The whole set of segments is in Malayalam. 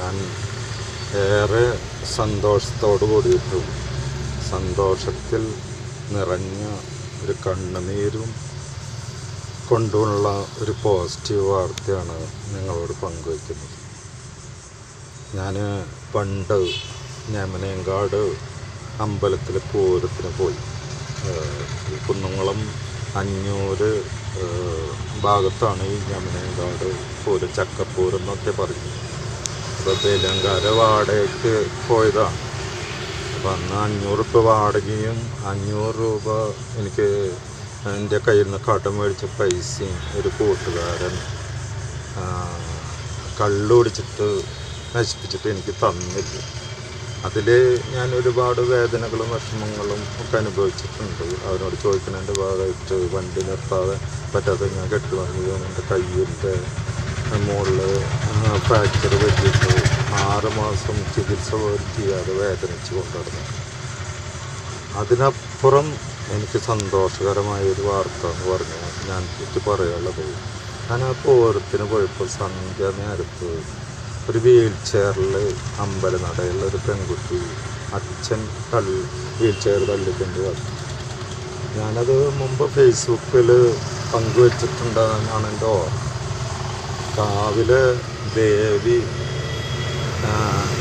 ഞാൻ ഏറെ സന്തോഷത്തോടു കൂടിയിട്ടും സന്തോഷത്തിൽ നിറഞ്ഞ ഒരു കണ്ണുനീരും കൊണ്ടുള്ള ഒരു പോസിറ്റീവ് വാർത്തയാണ് നിങ്ങളോട് പങ്കുവയ്ക്കുന്നത്. ഞാൻ പണ്ട് ഞമനേങ്കാട് അമ്പലത്തിൽ പൂരത്തിന് പോയി. കുന്നംകുളം അഞ്ഞൂര് ഭാഗത്താണ് ഈ ഞമനേങ്കാട് പൂരം, ചക്കപ്പൂരം എന്നൊക്കെ പറയും. അപ്പോൾ തെലുങ്കാര വാടകയ്ക്ക് പോയതാണ്. അപ്പോൾ അന്ന് 500 രൂപ വാടകയും 500 രൂപ എനിക്ക് എൻ്റെ കയ്യിൽ നിന്ന് കടം മേടിച്ച പൈസയും ഒരു കൂട്ടുകാരൻ കള്ളു കുടിച്ചിട്ട് നശിപ്പിച്ചിട്ട് എനിക്ക് തന്നില്ല. അതിൽ ഞാൻ ഒരുപാട് വേദനകളും വിഷമങ്ങളും ഒക്കെ അനുഭവിച്ചിട്ടുണ്ട്. അവരോട് ചോദിക്കുന്നതിൻ്റെ ഭാഗമായിട്ട് വണ്ടി നിർത്താതെ പറ്റാതെ ഞാൻ കെട്ടുവാങ്ങി എൻ്റെ കയ്യിൻ്റെ മുകളിൽ ഫ്രാക്ചർ പറ്റിയിട്ട് 6 മാസം ചികിത്സ പോലും ചെയ്യാതെ വേദനിച്ച് കൊണ്ടുവരുന്നു. അതിനപ്പുറം എനിക്ക് സന്തോഷകരമായൊരു വാർത്ത എന്ന് പറഞ്ഞാൽ ഞാൻ എനിക്ക് പറയാനുള്ളത്, ഞാൻ ആ പൂരത്തിന് പോയപ്പോൾ സന്ധ്യ നേരത്ത് ഒരു വീൽ ചെയറിൽ അമ്പലനടയുള്ള ഒരു പെൺകുട്ടി അച്ഛൻ വീൽ ചെയർ തള്ളിക്കൊണ്ട് വന്നു. ഞാനത് മുമ്പ് ഫേസ്ബുക്കിൽ പങ്കുവച്ചിട്ടുണ്ടെന്നാണ് എൻ്റെ ഓർമ്മ. രാവിലെ ദേവി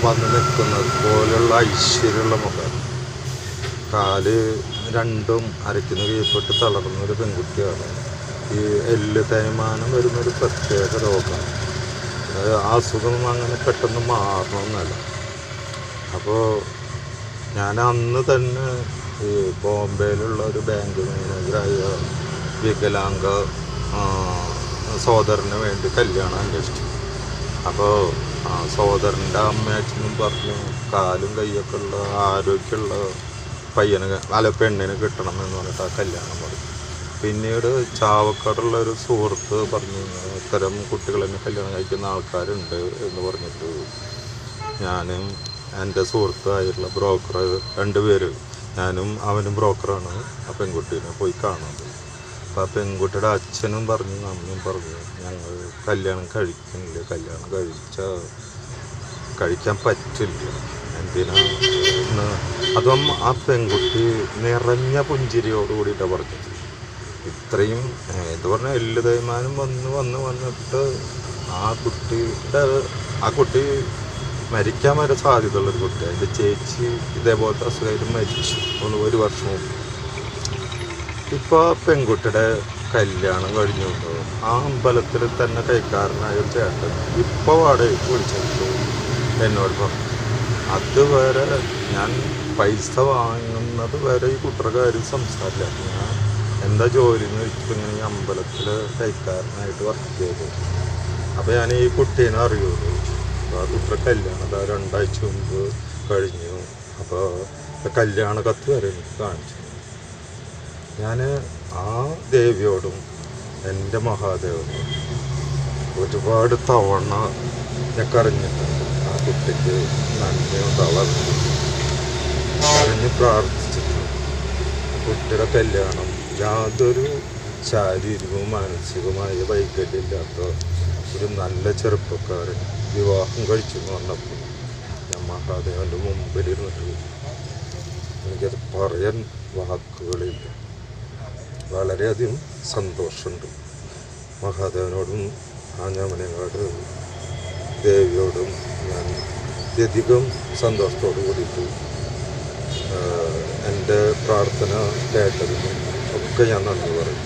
വന്ന് നിൽക്കുന്നത് പോലുള്ള ഐശ്വര്യമുള്ള മുഖം, കാല് രണ്ടും അരയ്ക്കുന്ന കീഴ്പ്പെട്ട് തളർന്നൊരു പെൺകുട്ടിയാണ്. ഈ എല്ല് തേയ്മാനം വരുന്നൊരു പ്രത്യേക രോഗമാണ്. ആ അസുഖം അങ്ങനെ പെട്ടെന്ന് മാറണമെന്നല്ല. അപ്പോൾ ഞാൻ അന്ന് തന്നെ ഈ ബോംബെയിലുള്ള ഒരു ബാങ്ക് മാനേജറായ വികലാംഗ സഹോദരന് വേണ്ടി കല്യാണം അന്വേഷിച്ചു. അപ്പോൾ സഹോദരൻ്റെ അമ്മയച്ഛനും പറഞ്ഞു കാലും കൈയൊക്കെ ഉള്ള ആരോഗ്യമുള്ള പെണ്ണിന് കിട്ടണമെന്ന് പറഞ്ഞിട്ട് ആ കല്യാണം പറഞ്ഞു. പിന്നീട് ചാവക്കാടുള്ള ഒരു സുഹൃത്ത് പറഞ്ഞു ഇത്തരം കുട്ടികളെന്നെ കല്യാണം കഴിക്കുന്ന ആൾക്കാരുണ്ട് എന്ന് പറഞ്ഞിട്ട് ഞാനും എൻ്റെ സുഹൃത്തായിട്ടുള്ള ബ്രോക്കർ 2 പേര്, ഞാനും അവനും ബ്രോക്കറാണ്, ആ പെൺകുട്ടീനെ പോയി കാണുന്നത്. അപ്പോൾ ആ പെൺകുട്ടിയുടെ അച്ഛനും പറഞ്ഞു അമ്മയും പറഞ്ഞു ഞങ്ങൾ കല്യാണം കഴിക്കുന്നില്ല, കല്യാണം കഴിക്കാൻ പറ്റില്ല, എന്തിനാണ്. അതും ആ പെൺകുട്ടി നിറഞ്ഞ പുഞ്ചിരിയോട് കൂടിയിട്ടാണ് പറഞ്ഞത്. ഇത്രയും എന്ന് പറഞ്ഞാൽ എല്ല് തേയ്മാനം വന്നിട്ട് ആ കുട്ടി മരിക്കാൻ വരെ സാധ്യതയുള്ളൊരു കുട്ടിയാണ്. എൻ്റെ ചേച്ചി ഇതേപോലത്തെ അസുഖമായിട്ട് മരിച്ചു 1 വർഷം മുമ്പ്. ഇപ്പോൾ പെൺകുട്ടിയുടെ കല്യാണം കഴിഞ്ഞുകൊണ്ട് ആ അമ്പലത്തിൽ തന്നെ കൈക്കാരനായ ഒരു ചേട്ടൻ ഇപ്പോൾ വാടകയ്ക്ക് വിളിച്ചിട്ട് എന്നോട് പറഞ്ഞു അതുവരെ ഞാൻ പൈസ വാങ്ങുന്നത് വരെ ഈ കുട്ടിയുടെ കാര്യം സംസാരില്ല. ഞാൻ എന്താ ജോലി എന്ന് വെച്ചിട്ട് ഇങ്ങനെ ഈ അമ്പലത്തിൽ കൈക്കാരനായിട്ട് വർക്ക് ചെയ്തു. അപ്പോൾ ഞാൻ ഈ കുട്ടീനെ അറിയുള്ളൂ. അപ്പോൾ ആ കുട്ടിയുടെ കല്യാണം 2 ആഴ്ച മുമ്പ് കഴിഞ്ഞു. അപ്പോൾ കല്യാണ കത്ത് വരെ എനിക്ക് കാണിച്ചു. ഞാൻ ആ ദേവിയോടും എൻ്റെ മഹാദേവനോടും ഒരുപാട് തവണ ഞാൻ കരഞ്ഞിട്ടുണ്ട്. ആ കുട്ടിക്ക് നന്ദിയുണ്ടാവാറുണ്ട്, കരഞ്ഞ് പ്രാർത്ഥിച്ചിട്ടുണ്ട്. കുട്ടിയുടെ കല്യാണം യാതൊരു ശാരീരികവും മാനസികവുമായ വൈകല്യമില്ലാത്ത ഒരു നല്ല ചെറുപ്പക്കാരൻ വിവാഹം കഴിച്ചു എന്ന് പറഞ്ഞപ്പോൾ ഞാൻ മഹാദേവൻ്റെ മുമ്പിലിരുന്നിട്ട് എനിക്കത് പറയാൻ വാക്കുകളില്ല. വളരെയധികം സന്തോഷമുണ്ട്. മഹാദേവനോടും ആ ഞമനേങ്കാട് ദേവിയോടും ഞാൻ അത്യധികം സന്തോഷത്തോടു കൂടിയിട്ട് എൻ്റെ പ്രാർത്ഥന കേട്ടതിനും ഒക്കെ ഞാൻ നന്ദി പറയും.